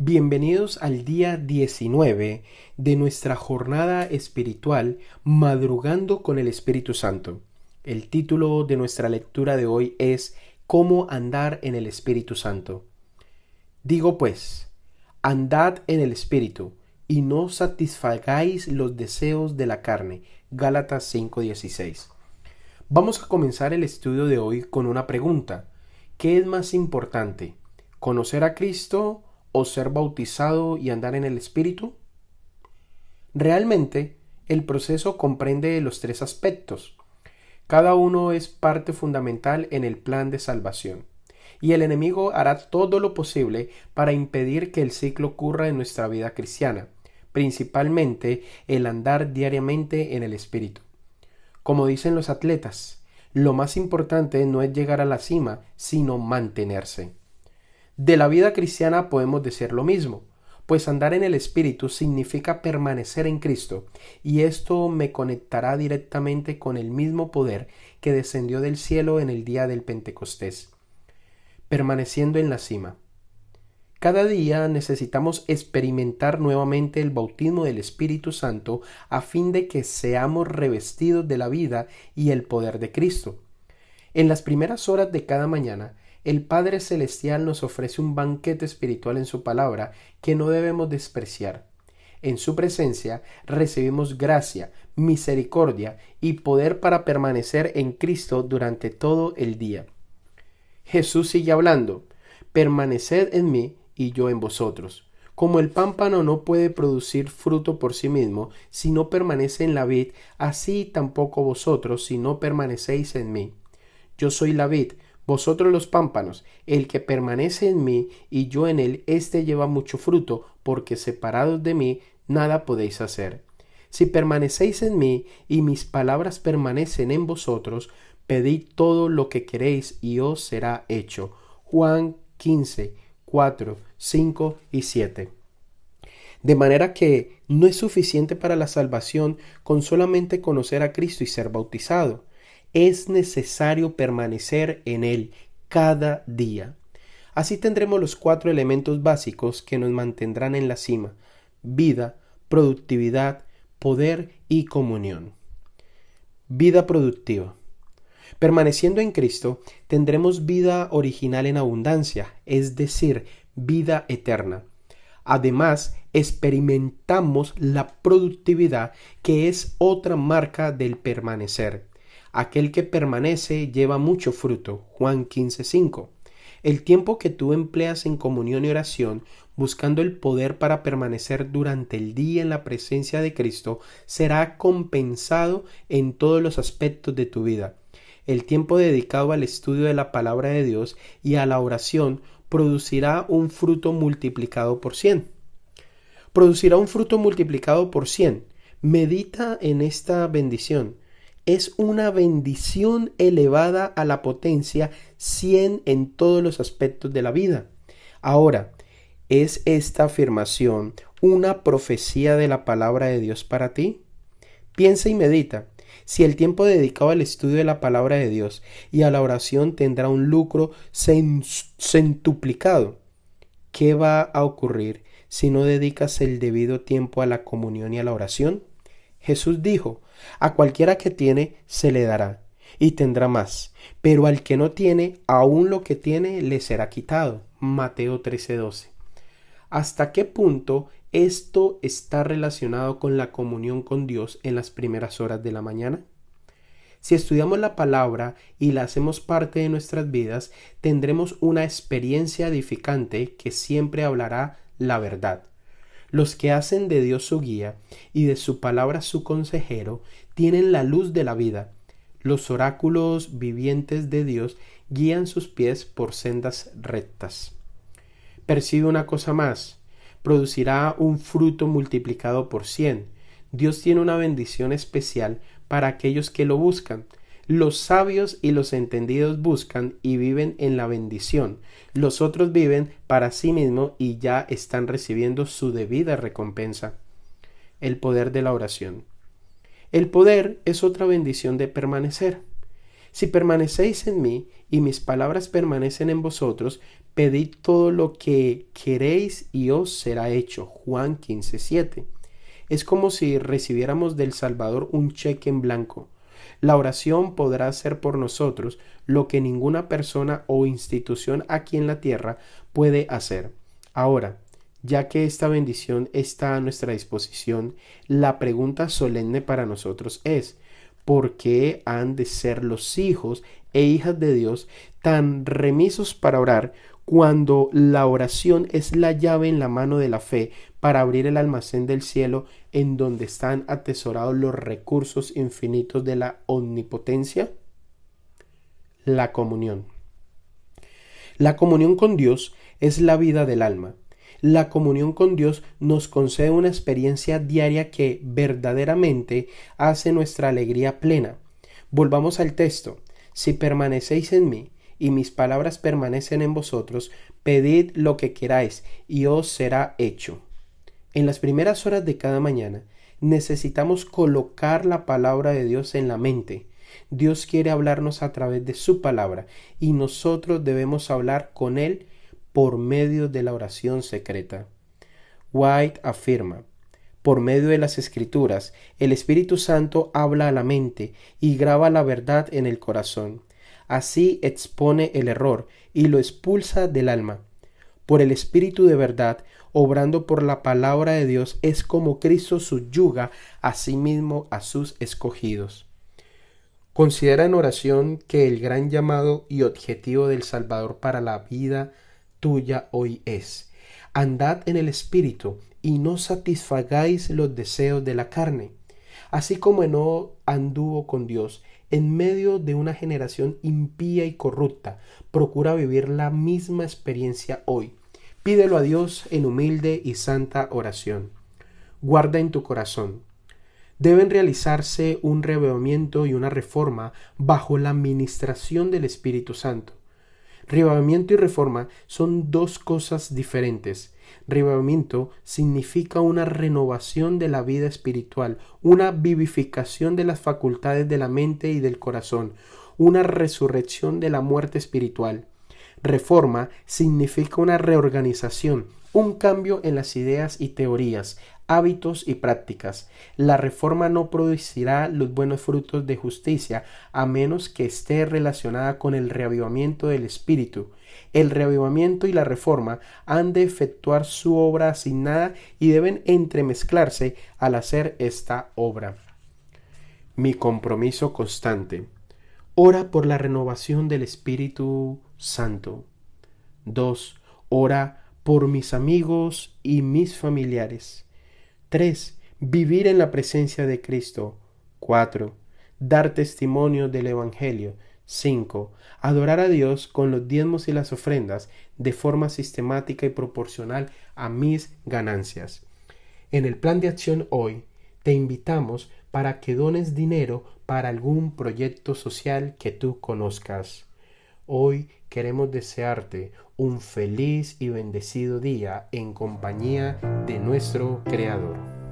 Bienvenidos al día 19 de nuestra jornada espiritual Madrugando con el Espíritu Santo. El título de nuestra lectura de hoy es ¿Cómo andar en el Espíritu Santo? Digo pues, andad en el Espíritu y no satisfagáis los deseos de la carne. Gálatas 5:16. Vamos a comenzar el estudio de hoy con una pregunta. ¿Qué es más importante? ¿Conocer a Cristo o ser bautizado y andar en el Espíritu? Realmente, el proceso comprende los tres aspectos. Cada uno es parte fundamental en el plan de salvación, y el enemigo hará todo lo posible para impedir que el ciclo ocurra en nuestra vida cristiana, principalmente el andar diariamente en el Espíritu. Como dicen los atletas, lo más importante no es llegar a la cima, sino mantenerse. De la vida cristiana podemos decir lo mismo, pues andar en el Espíritu significa permanecer en Cristo, y esto me conectará directamente con el mismo poder que descendió del cielo en el día del Pentecostés, permaneciendo en la cima. Cada día necesitamos experimentar nuevamente el bautismo del Espíritu Santo a fin de que seamos revestidos de la vida y el poder de Cristo. En las primeras horas de cada mañana, el Padre Celestial nos ofrece un banquete espiritual en su palabra que no debemos despreciar. En su presencia recibimos gracia, misericordia y poder para permanecer en Cristo durante todo el día. Jesús sigue hablando: permaneced en mí y yo en vosotros. Como el pámpano no puede producir fruto por sí mismo si no permanece en la vid, así tampoco vosotros si no permanecéis en mí. Yo soy la vid, vosotros los pámpanos. El que permanece en mí y yo en él, éste lleva mucho fruto, porque separados de mí nada podéis hacer. Si permanecéis en mí y mis palabras permanecen en vosotros, pedid todo lo que queréis y os será hecho. Juan 15, 4, 5 y 7. De manera que no es suficiente para la salvación con solamente conocer a Cristo y ser bautizado. Es necesario permanecer en Él cada día. Así tendremos los 4 elementos básicos que nos mantendrán en la cima: vida, productividad, poder y comunión. Vida productiva. Permaneciendo en Cristo, tendremos vida original en abundancia, es decir, vida eterna. Además, experimentamos la productividad, que es otra marca del permanecer. Aquel que permanece lleva mucho fruto. Juan 15:5. El tiempo que tú empleas en comunión y oración, buscando el poder para permanecer durante el día en la presencia de Cristo, será compensado en todos los aspectos de tu vida. El tiempo dedicado al estudio de la palabra de Dios y a la oración producirá un fruto multiplicado por 100. Producirá un fruto multiplicado por 100. Medita en esta bendición. Es una bendición elevada a la potencia 100 en todos los aspectos de la vida. Ahora, ¿es esta afirmación una profecía de la palabra de Dios para ti? Piensa y medita. Si el tiempo dedicado al estudio de la palabra de Dios y a la oración tendrá un lucro centuplicado, ¿qué va a ocurrir si no dedicas el debido tiempo a la comunión y a la oración? Jesús dijo: a cualquiera que tiene se le dará y tendrá más, pero al que no tiene, aún lo que tiene le será quitado. Mateo 13:12. ¿Hasta qué punto esto está relacionado con la comunión con Dios en las primeras horas de la mañana? Si estudiamos la palabra y la hacemos parte de nuestras vidas, tendremos una experiencia edificante que siempre hablará la verdad. Los que hacen de Dios su guía y de su palabra su consejero tienen la luz de la vida. Los oráculos vivientes de Dios guían sus pies por sendas rectas. Percibe una cosa más: producirá un fruto multiplicado por 100. Dios tiene una bendición especial para aquellos que lo buscan. Los sabios y los entendidos buscan y viven en la bendición. Los otros viven para sí mismos y ya están recibiendo su debida recompensa. El poder de la oración. El poder es otra bendición de permanecer. Si permanecéis en mí y mis palabras permanecen en vosotros, Pedid todo lo que queréis y os será hecho. Juan 15:7. Es como si recibiéramos del Salvador un cheque en blanco. La oración podrá hacer por nosotros lo que ninguna persona o institución aquí en la tierra puede hacer. Ahora, ya que esta bendición está a nuestra disposición, la pregunta solemne para nosotros es: ¿por qué han de ser los hijos e hijas de Dios tan remisos para orar, cuando la oración es la llave en la mano de la fe para abrir el almacén del cielo en donde están atesorados los recursos infinitos de la omnipotencia? La comunión. La comunión con Dios es la vida del alma. La comunión con Dios nos concede una experiencia diaria que verdaderamente hace nuestra alegría plena. Volvamos al texto. Si permanecéis en mí y mis palabras permanecen en vosotros, pedid lo que queráis y os será hecho. En las primeras horas de cada mañana necesitamos colocar la palabra de Dios en la mente. Dios quiere hablarnos a través de su palabra y nosotros debemos hablar con Él por medio de la oración secreta. White afirma: por medio de las Escrituras, el Espíritu Santo habla a la mente y graba la verdad en el corazón. Así expone el error y lo expulsa del alma. Por el Espíritu de verdad, obrando por la palabra de Dios, es como Cristo subyuga a sí mismo a sus escogidos. Considera en oración que el gran llamado y objetivo del Salvador para la vida tuya hoy es: andad en el Espíritu y no satisfagáis los deseos de la carne. Así como Enoc anduvo con Dios en medio de una generación impía y corrupta, procura vivir la misma experiencia hoy. Pídelo a Dios en humilde y santa oración. Guarda en tu corazón: deben realizarse un reavivamiento y una reforma bajo la administración del Espíritu Santo. Reavivamiento y reforma son dos cosas diferentes. Reavivamiento significa una renovación de la vida espiritual, una vivificación de las facultades de la mente y del corazón, una resurrección de la muerte espiritual. Reforma significa una reorganización, un cambio en las ideas y teorías, hábitos y prácticas. La reforma no producirá los buenos frutos de justicia a menos que esté relacionada con el reavivamiento del espíritu. El reavivamiento y la reforma han de efectuar su obra asignada y deben entremezclarse al hacer esta obra. Mi compromiso constante. Ora por la renovación del Espíritu Santo. 2. Ora por mis amigos y mis familiares. 3. Vivir en la presencia de Cristo. 4. Dar testimonio del Evangelio. 5. Adorar a Dios con los diezmos y las ofrendas de forma sistemática y proporcional a mis ganancias. En el plan de acción hoy te invitamos para que dones dinero para algún proyecto social que tú conozcas. Hoy queremos desearte un feliz y bendecido día en compañía de nuestro Creador.